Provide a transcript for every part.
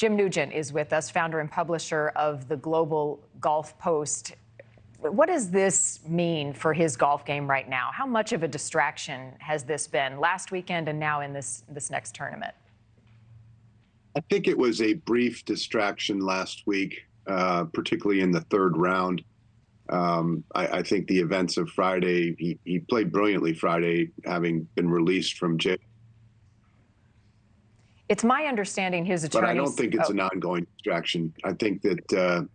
Jim Nugent is with us, founder and publisher of the Global Golf Post. What does this mean for his golf game right now? How much of a distraction has this been last weekend and now in this next tournament? I think it was a brief distraction last week, particularly in the third round. I think the events of Friday, he played brilliantly Friday, having been released from jail. It's my understanding his attorneys... But I don't think it's an ongoing distraction. I think that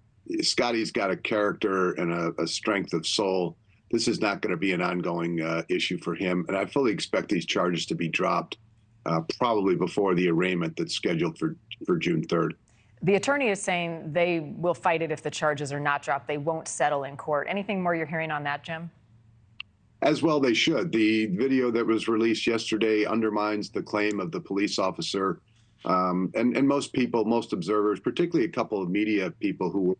Scottie's got a character and a strength of soul. This is not going to be an ongoing issue for him. And I fully expect these charges to be dropped probably before the arraignment that's scheduled for June 3rd. The attorney is saying they will fight it if the charges are not dropped. They won't settle in court. Anything more you're hearing on that, Jim? As well they should. The video that was released yesterday undermines the claim of the police officer. And most people, most observers, particularly a couple of media people who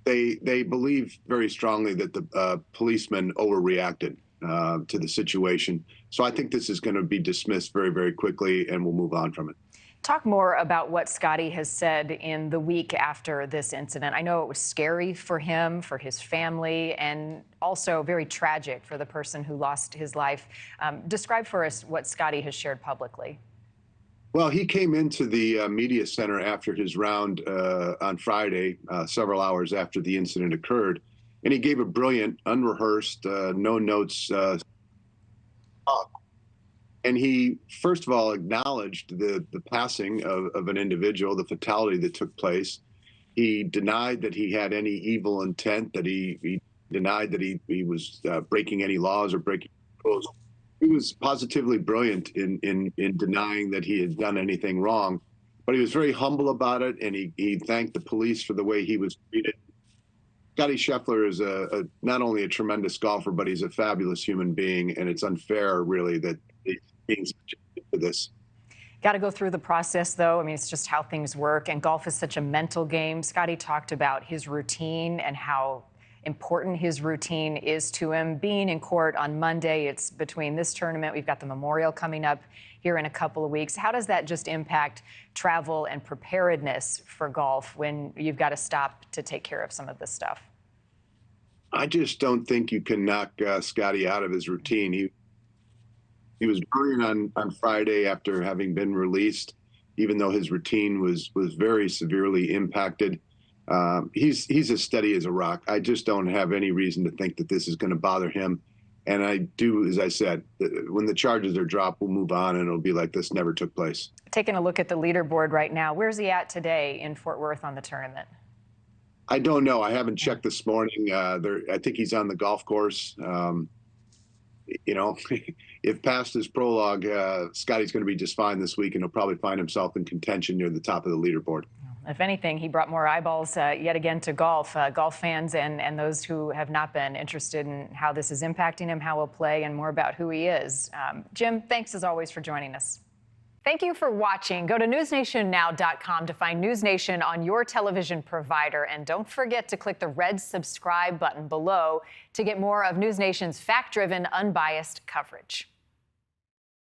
they believe very strongly that the policeman overreacted to the situation. So I think this is going to be dismissed very, very quickly, and we'll move on from it. Talk more about what Scottie has said in the week after this incident. I know it was scary for him, for his family, and also very tragic for the person who lost his life. Describe for us what Scottie has shared publicly. Well, he came into the media center after his round on Friday, several hours after the incident occurred, and he gave a brilliant, unrehearsed, no notes talk. And he, first of all, acknowledged the passing of an individual, the fatality that took place. He denied that he had any evil intent, that he denied that he was breaking any laws or breaking rules. He was positively brilliant in denying that he had done anything wrong. But he was very humble about it, and he thanked the police for the way he was treated. Scottie Scheffler is not only a tremendous golfer, but he's a fabulous human being, and it's unfair, really, that he's being subjected to this. Got to go through the process, though. I mean, it's just how things work, and golf is such a mental game. Scottie talked about his routine and how important his routine is to him. Being in court on Monday, it's between this tournament, we've got the Memorial coming up here in a couple of weeks. How does that just impact travel and preparedness for golf when you've got to stop to take care of some of this stuff? I just don't think you can knock Scottie out of his routine. He was brilliant on Friday after having been released, even though his routine was very severely impacted. He's as steady as a rock. I just don't have any reason to think that this is going to bother him. And I do, as I said, when the charges are dropped, we'll move on, and it'll be like this never took place. Taking a look at the leaderboard right now, where's he at today in Fort Worth on the tournament? I don't know. I haven't checked this morning. I think he's on the golf course. You know, if past his prologue, Scottie's going to be just fine this week, and he'll probably find himself in contention near the top of the leaderboard. If anything, he brought more eyeballs yet again to golf. Golf fans and those who have not been interested in how this is impacting him, how he'll play, and more about who he is. Jim, thanks as always for joining us. Thank you for watching. Go to newsnationnow.com to find NewsNation on your television provider. And don't forget to click the red subscribe button below to get more of NewsNation's fact-driven, unbiased coverage.